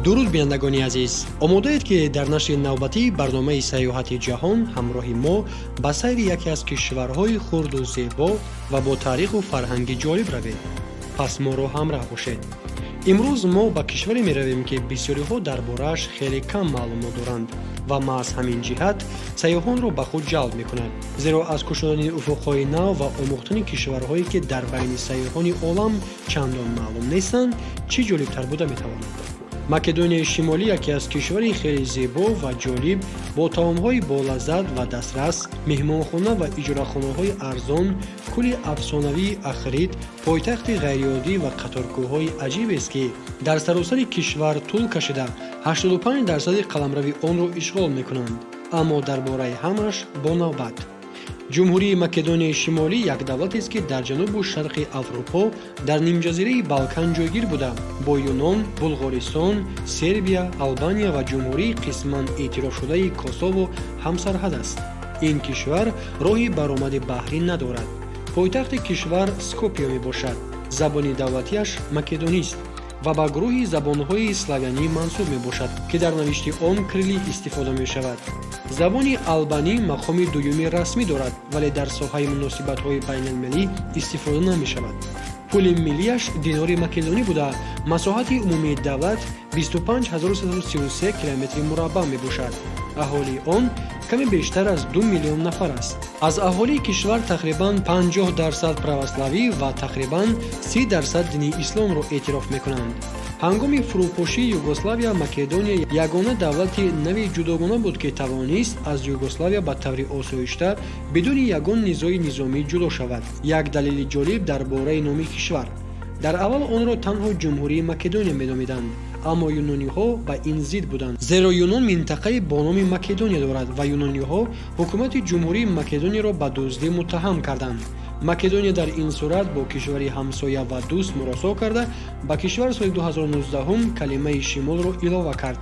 дуруд бинандагони азиз, омодаед ки дар нашри навбатии барномаи сайёҳати ҷаҳон ҳамроҳи мо ба сайри яке аз кишварҳои хурду зебо ва бо таъриху фарҳанги ҷолиб равед. пас моро ҳамроҳ бошед. имрӯз мо ба кишваре меравем ки бисёриҳо дар борааш хеле кам маълумот доранд ва маҳз ҳамин ҷиҳат сайёҳонро ба худ ҷалб мекунад. зеро аз кушодани уфуқҳои нав ва омӯхтани кишварҳое ки дар байни сайёҳони олам чандон маълум нестанд, чӣ ҷолибтар буда метавонад? македонияи шимолӣ яке аз кишвари хеле зебо ва ҷолиб бо таомҳои болаззат ва дастрас, меҳмонхона ва иҷорахонаҳои арзон, кӯли афсонавии Ахрид, пойтахти ғайриоддӣ ва қаторкӯҳҳои аҷибест ки дар саросари кишвар тӯл кашида 85% қаламрави онро ишғол мекунанд. аммо дар бораи ҳамаш бо навбат. ҷумҳурии Македонияи Шимолӣ як давлатест ки дар ҷанубу шарқи Аврупо дар нимҷазираи Балкан ҷойгир буда, бо Юнон, Булғористон, Сербия, Албания ва ҷумҳурии қисман эътирофшудаи Косово ҳамсарҳад аст. ин кишвар роҳи баромади баҳрӣ надорад. пойтахти кишвар Скопиё мебошад. забони давлатиаш македонист ва ба гурӯҳи забонҳои славянӣ мансуб мебошад ки дар навишти он кириллик истифода мешавад. забони албанӣ мақоми дуюми расмӣ дорад, вале дар соҳаи муносибатҳои байналмилалӣ истифода намешавад. пули миллияш динори македонӣ буда, масоҳати умумии давлат 25333 километри мураббаъ мебошад. аҳолии он каме бештар аз 2 миллион нафар аст. аз аҳолии кишвар тақрибан 50% православӣ ва тақрибан 30% дини исломро эътироф мекунанд. ҳангоми фурӯпошии Югославия, Македония ягона давлати нави ҷудогона буд ки тавонист аз Югославия ба таври осоишта бидуни ягон низои низомӣ ҷудо шавад. як далели ҷолиб дар бораи номи кишвар. дар аввал онро танҳо ҷумҳурии Македония меномиданд, аммо юнониҳо ба ин зид буданд, зеро Юнон минтақаи бо номи Македония дорад ва юнониҳо ҳукумати ҷумҳурии Македонияро ба дуздӣ муттаҳам карданд. македония дар ин сурат бо кишвари ҳамсоя ва дӯст муросо карда ба кишвар соли 2019 калимаи шимолро илова кард.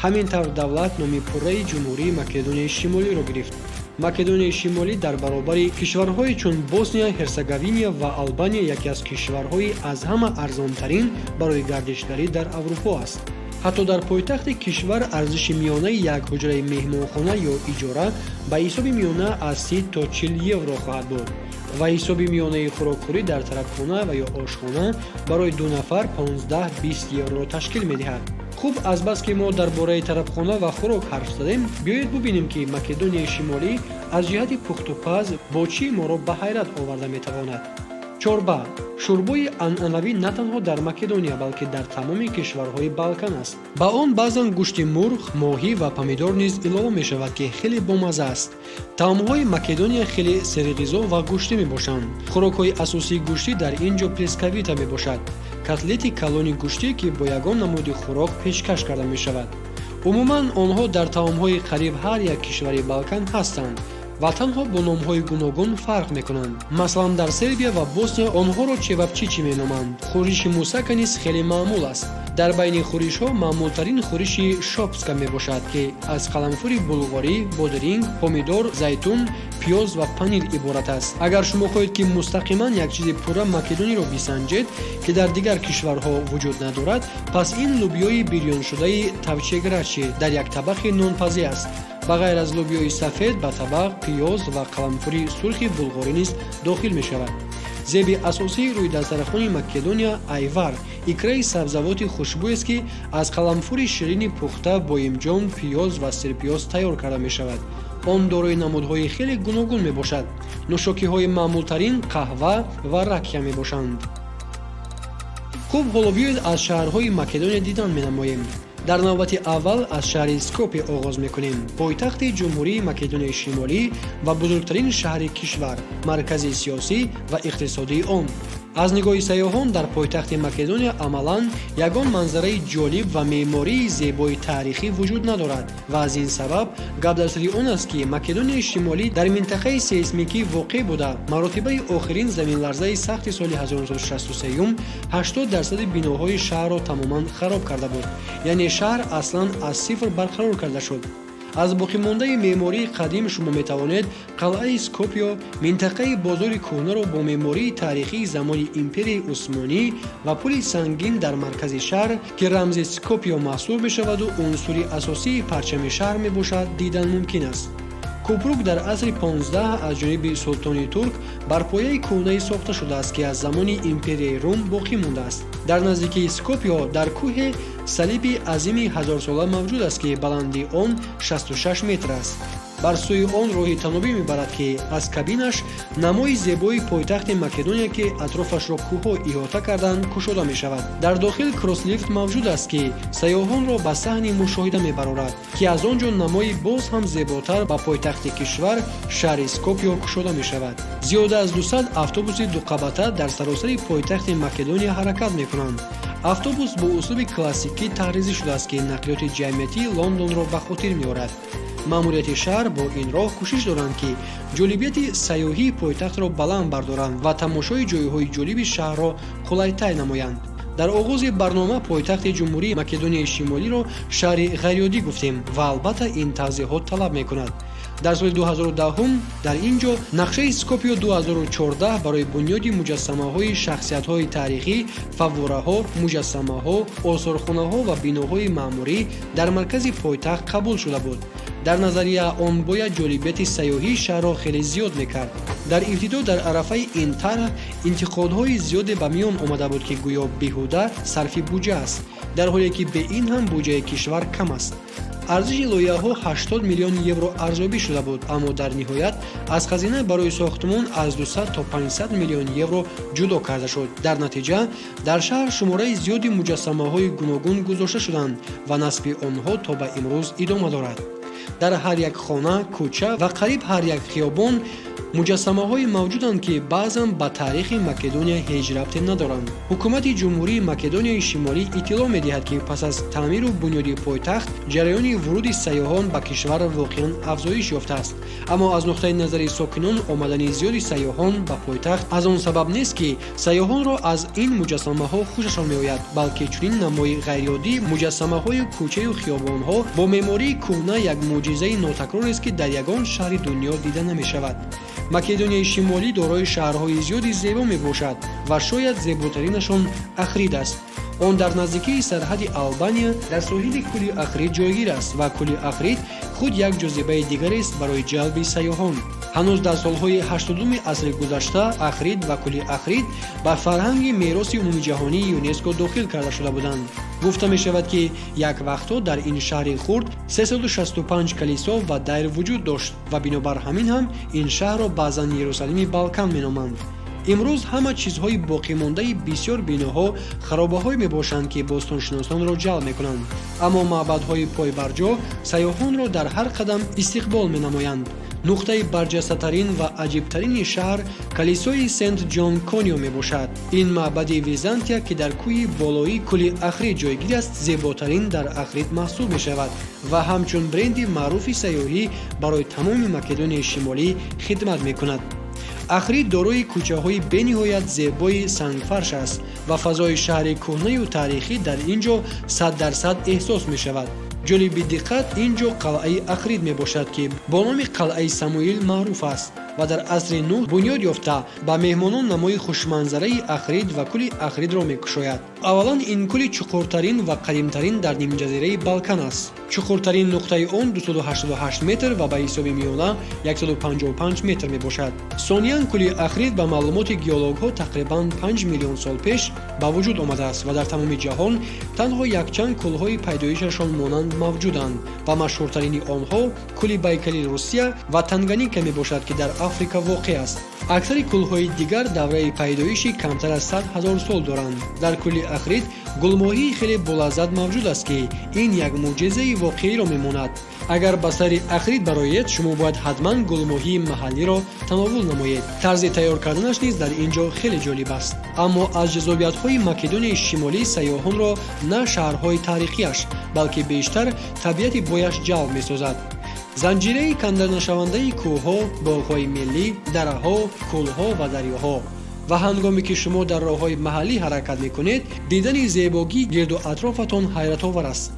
ҳамин тавр давлат номи пурраи ҷумҳурии Македонияи Шимолиро гирифт. македонияи шимолӣ дар баробари кишварҳои чун Босния, Ҳерсеговина ва Албания яке аз кишварҳои аз ҳама арзонтарин барои гардишгарӣ дар Аврупо аст. ҳатто дар пойтахти кишвар арзиши миёнаи як ҳуҷраи меҳмонхона ё иҷора ба ҳисоби миёна аз 30 то 40 евро хоҳад буд ва ҳисоби миёнаи хӯрокхӯрӣ дар тарабхона ва ё ошхона барои 2 нафар 15-20 евроро ташкил медиҳад. хуб, азбаски мо дар бораи тарабхона ва хӯрок ҳарф задем, биёед бубинем ки Македонияи Шимолӣ аз ҷиҳати пухтупаз бо чӣ моро ба ҳайрат оварда метавонад. чорба шӯрбои анъанавӣ на танҳо дар Македония, балки дар тамоми кишварҳои Балкан аст. ба он баъзан гӯшти мурғ, моҳӣ ва помидор низ илова мешавад ки хеле бомазза аст. таомҳои Македония хеле серғизо ва гӯшти мебошанд. хӯрокҳои асосии гӯшти дар ин ҷо плескавита мебошад, котлети калони гӯштӣ ки бо ягон намуди хӯрок пешкаш карда мешавад. умуман онҳо дар таомҳои қариб ҳар як кишвари Балкан ҳастанд ва танҳо бо номҳои гуногун фарқ мекунанд. маслан дар Сербия ва Босния онҳоро чевапчичи меноманд. хӯриши мусака низ хеле маъмул аст. дар байни хӯришҳо маъмултарин хӯриши шопска мебошад ки аз қаламфури булғорӣ, бодиринг, помидор, зайтун, пиёз ва панир иборат аст. агар шумо хоҳед ки мустақиман як чизи пурра македониро бисанҷед ки дар дигар кишварҳо вуҷуд надорад, пас ин лӯбиёи бирёншудаи тавчеграчи дар як табақи нонпазӣ аст. ба ғайр аз лӯбиёи сафед ба табақ пиёз ва қаламфури сурхи булғорӣ низ дохил мешавад. зеби асосии рӯи дастархони Македония айвар, икраи сабзавоти хушбӯест ки аз қаламфури ширини пухта бо имҷон, пиёз ва сирпиёз тайёр карда мешавад. он дорои намудҳои хеле гуногун мебошад. нӯшокиҳои маъмултарин қаҳва ва ракия мебошанд. хуб, ҳоло биёед аз шаҳрҳои Македония дидан менамоем. дар навбати аввал аз шаҳри Скопе оғоз мекунем, пойтахти ҷумҳурии Македонияи Шимолӣ ва бузургтарин шаҳри кишвар, маркази сиёсӣ ва иқтисодии он. аз нигоҳи сайёҳон дар пойтахти Македония амалан ягон манзараи ҷолиб ва меъмории зебои таърихӣ вуҷуд надорад ва аз ин сабаб гап дар сари он аст ки Македонияи Шимолӣ дар минтақаи сейсмикӣ воқеъ буда, маротибаи охирин заминларзаи сахти соли 1963 80% биноҳои шаҳрро тамоман хароб карда буд, яъне шаҳр аслан аз сифр барқарор карда шуд. از باقی‌مانده معماری قدیم شما می‌توانید قلعه اسکوپیو، منطقه بازار کهنه را با معماری تاریخی زمان امپرای عثمانی و پل سنگین در مرکز شهر که رمز اسکوپیو محسوب می‌شود و عنصر اساسی پرچم شهر میباشد دیدن ممکن است. کوپروک در عصر 15 از جانب سلطان ترک بر پایه کهنه ساخته شده است که از زمان امپرای روم باقی مانده است. در نزدیکی اسکوپیو در کوه صلیب عظیم 1000 ساله موجود است که بلندی آن 66 متر است. بر سوی آن راهی تنابی میبرد که از کابینش نمای زیبای پایتخت مکدونیا که اطرافش را کوه‌ها احاطه کردند کشوده می شود. در داخل کروس لیفت موجود است که سیاحان را به صحن مشاهده میبرد که از آنجا نمای باز هم زیباتر به پایتخت کشور شهر اسکوپیو کشوده می شود. زیاده از 200 اتوبوس دو قبطه در سراسر پایتخت مکدونیا حرکت میکنند. اتوبوس با اسلوب کلاسیکی طراحی شده است که نقلیات جمعیتی لندن را به خاطر می‌آورد. ماموریت شهر با این راه کوشش دارند که جالبیت سیاحی پایتخت را بلند بردارند و تماشای جایهای جالب شهر را قلعه‌تر نمایند. در آغاز برنامه پایتخت جمهوری مکدونیای شمالی را شهر غیرعادی گفتیم و البته این توضیحات طلب می‌کند. در سال 2010 در اینجا نقشه اسکوپیو 2014 برای بنیاد مجسمه‌های شخصیت‌های تاریخی، فواره‌ها، مجسمه‌ها، آثارخانه‌ها و بناهای معماری در مرکز پایتخت قبول شده بود. در نظریه آن باید جالبیت سیاحی شهر را خیلی زیاد می‌کرد. در ابتدا در عرفه این طرح انتقادهای زیادی به میان آمده بود که گویا بیهوده صرف بودجه است، در حالی که به این هم بودجه کشور کم است. ارزش لایحه‌ها 80 میلیون یورو ارزیابی شده بود، اما در نهایت از خزینه برای ساختمان از 200 تا 500 میلیون یورو جدا کرده شد. در نتیجه در شهر شماره زیادی مجسمه‌های گوناگون گذاشته شدند و نصب آنها تا به امروز ادامه دارد. در هر یک خانه، کوچه و قریب هر یک خیابان مجسمه‌های موجودند که بعضاً به تاریخ مکدونیا هیچ ربطی ندارند. حکومت جمهوری مکدونیای شمالی اطلاع می‌دهد که پس از تعمیر و بنیادی پایتخت جریان ورود سیاحان به کشور واقعاً افزایش یافته است، اما از نقطه نظر ساکنان آمدن زیادی سیاحان به پایتخت از آن سبب نیست که سیاحان را از این مجسمه‌ها خوششان می‌آید، بلکه چنین نمای غیرعادی مجسمه‌های کوچه و خیابان‌ها با معماری کهنه یک معجزه ناتکرار است که در یگان شهر دنیا دیده نمی‌شود. مکدونیای شمالی دارای شهرهای زیادی زیبا میباشد و شاید زیباترینشان اخرید است. آن در نزدیکی سرحد آلبانیا در ساحل کوه اخرید جایگیر است و کوه اخرید خود یک جاذبه دیگر است برای جلب سیاحان. هنوز در سالهای 80 عصر گذشته اخرید و کوه اخرید به فرهنگ میراث عمومی جهانی یونسکو داخل کرده شده بودند. گفته می شود که یک وقتا در این شهر خرد 365 کلیسا و دیر وجود داشت و بنابر همین هم این شهر را بعضا یروشلیم بالکان می نامند. امروز همه چیزهای باقی مانده بسیار بناها خرابه‌های میباشند که باستانشناسان را جلب میکنند، اما معبدهای پای برجا سیاحان را در هر قدم استقبال مینمایند. نقطه برجسته‌ترین و عجیبترین شهر کلیسای سنت جان کانیو میباشد. این معبد ویزانتیا که در کوه بالایی کوه اخرید جایگیر است زیباترین در اخرید محسوب میشود و همچون برند معروف سیاحی برای تمام مکدونیای شمالی خدمت میکند. اخرید دارای کوچه‌های بین‌نهایت زیبای سنگفرش است و فضای شهر کهنه و تاریخی در اینجا 100% احساس می‌شود. جالب دقت اینجا قلعه اخرید میباشد که با نام قلعه سموئیل معروف است و در عصر نو بنیاد یافته به مهمانان نمای خوشمنظره اخرید و کوه اخرید را میکشاید. اولا این کوه چقورترین و قدیمترین در نیم جزیره بالکان است. چقورترین نقطه آن 288 متر و به حساب میانه 155 متر میباشد. ثانیاً کوه اخرید به معلومات گئولوگ‌ها تقریباً 5 میلیون سال پیش به وجود آمده است و در تمام جهان تنها یک چند کلهای پیدایششان مانند موجودند و مشهورترین آنها کوه بیکلی روسیه و تنگانیکا میباشد که در آفریقا واقع است. اکثر کلهای دیگر دوره پیدایشی کمتر از 100,000 سال دارند. در کوه اخرید گلماهی خیلی بلذت موجود است که این یک معجزه واقعی را میماند. اگر به سر اخرید برآیید شما باید حتما گلماهی محلی را تناول نمایید. طرز تیار کردنش نیز در اینجا خیلی جالب است. اما از جذابیت‌های مکدونیای شمالی سیاحان را نه شهرهای تاریخیش بلکه بیشتر طبیعت بویش جلب می‌سازد. زنجیره کندرنشونده کوه‌ها، باغ‌های ملی، دره‌ها، کل‌ها و دریاها و هنگامی که شما در راه‌های محلی حرکت می‌کنید دیدن زیبایی گرد و اطرافتان حیرت آور است.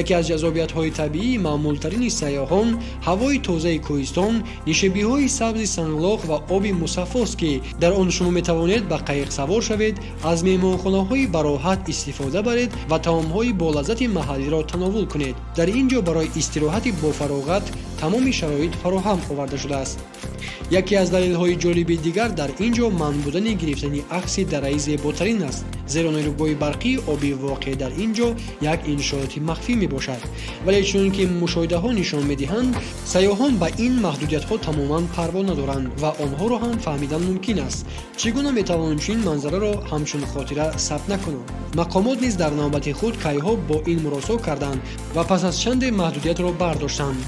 яке аз ҷазобиятҳои табиии маъмултарини сайёҳон ҳавои тозаи кӯҳистон, нишебиҳои сабзи санглоқ ва оби мусаффост, ки дар он шумо метавонед ба қайқ савор шавед, аз меҳмонхонаҳои бароҳат истифода баред ва таомҳои болаззати маҳаллиро тановул кунед. дар ин ҷо барои истироҳати бофароғат тамоми шароит фароҳам оварда шудааст. яке аз далелҳои ҷолиби дигар дар ин ҷо манъ будани гирифтани акси дараи зеботарин аст, зеро нейрӯбои барқии обӣ воқеъ дар ин ҷо як иншооти махфӣ мебошад. вале чунон ки мушоҳидаҳо нишон медиҳанд, сайёҳон ба ин маҳдудиятҳо тамоман парво надоранд ва онҳоро ҳам фаҳмидан мумкин аст. чӣ гуна метавонанд чунин манзараро ҳамчун хотира сабт накунанд? мақомот низ дар навбати худ кайҳо бо ин муросо карданд ва пас аз чанде маҳдудиятро бардоштанд.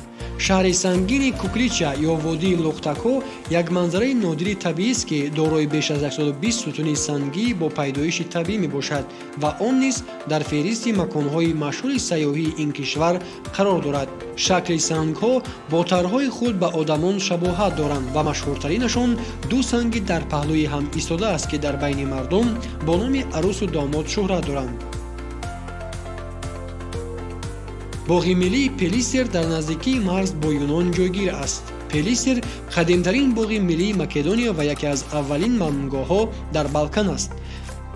шаҳри сангини Куклича ё водии Лухтако як манзараи нодири табиист, ки дорои беш аз 120 сутуни сангӣ бо пайдоиши табиӣ мебошад ва он низ дар феҳристи маконҳои машҳури сайёҳии ин кишвар қарор дорад. шакли сангҳо бо тарҳҳои худ ба одамон шабоҳат доранд ва машҳуртаринашон ду санги дар паҳлӯи ҳам истодааст, ки дар байни мардум бо номи арӯсу домод шӯҳрат доранд. боғи миллии Пелисер дар наздикии марз бо Юнон ҷойгир аст. Пелисер қадимтарин боғи миллии Македония ва яке аз аввалин мамнӯъгоҳҳо дар Балкан аст.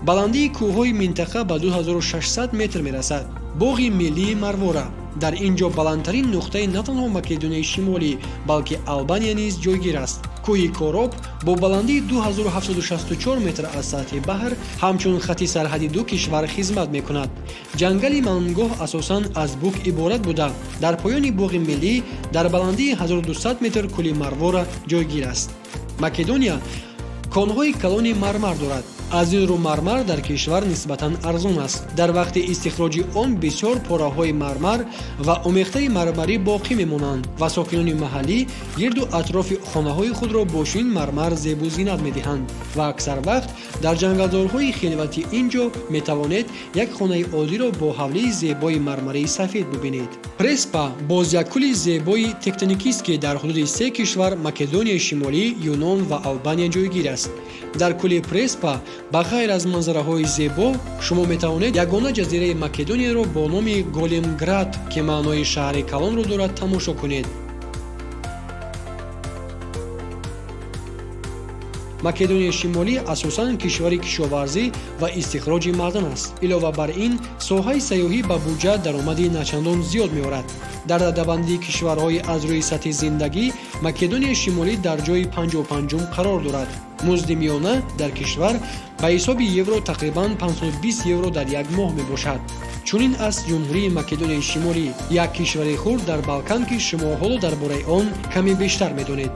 баландии кӯҳҳои минтақа ба 2600 метр мерасад. боғи миллии Марвора дар ин ҷо баландтарин нуқтаи на танҳо Македонияи Шимолӣ, балки Албания низ ҷойгир аст. кӯҳи Короб бо баландии 2764 метр аз сатҳи баҳр ҳамчун хати сарҳади ду кишвар хизмат мекунад. ҷангали мамнӯъгоҳ асосан аз бук иборат буда, дар поёни боғи миллӣ дар баландии 1200 метр кӯли Марвора ҷойгир аст. Македония конҳои калони мармар дорад. аз ин рӯ мармар дар кишвар нисбатан арзон аст. дар вақти истихроҷи он бисёр пораҳои мармар ва омехтаи мармарӣ боқӣ мемонанд ва сокинони маҳаллӣ гирду атрофи хонаҳои худро бо чунин мармар зебу зинат медиҳанд ва аксар вақт дар ҷангалзорҳои хилвати ин ҷо метавонед як хонаи оддиро бо ҳавлии зебои мармарии сафед бубинед. Преспа боз як кӯли зебои тектоникист, ки дар ҳудуди се кишвар Македонияи Шимолӣ, Юнон ва Албания ҷойгир аст. дар кӯли Преспа ба ғайр аз манзараҳои зебо, шумо метавонед ягона ҷазираи Македонияро бо номи Големград, ки маънои шаҳри калонро дорад, тамошо кунед. Македонияи Шимолӣ асосан кишвари кишоварзӣ ва истихроҷи маъдан аст. Илова бар ин, соҳаи сайёҳӣ ба буҷа даромади начандон зиёд меорад. дар дадабандии кишварҳои аз рӯи сатҳи зиндагӣ, Македонияи Шимолӣ дар ҷои 55-ум қарор дорад. музди миёна дар кишвар ба ҳисоби евро тақрибан 520 евро дар як моҳ мебошад. чунин аст ҷумҳурии Македонияи Шимолӣ, як кишвари хурд дар Балкан, ки шумо ҳоло дар бораи он каме бештар медонед.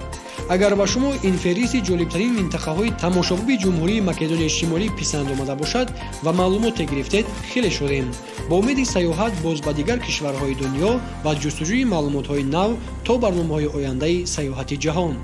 агар ба шумо ин феҳристи ҷолибтарин минтақаҳои тамошобиби ҷумҳурии Македонияи Шимолӣ писанд омада бошад ва маълумоте гирифтед, хеле шудем. бо умеди сайёҳат боз ба дигар кишварҳои дунё ва ҷустуҷӯи маълумотҳои нав то барномаҳои ояндаи Сайёҳати ҷаҳон.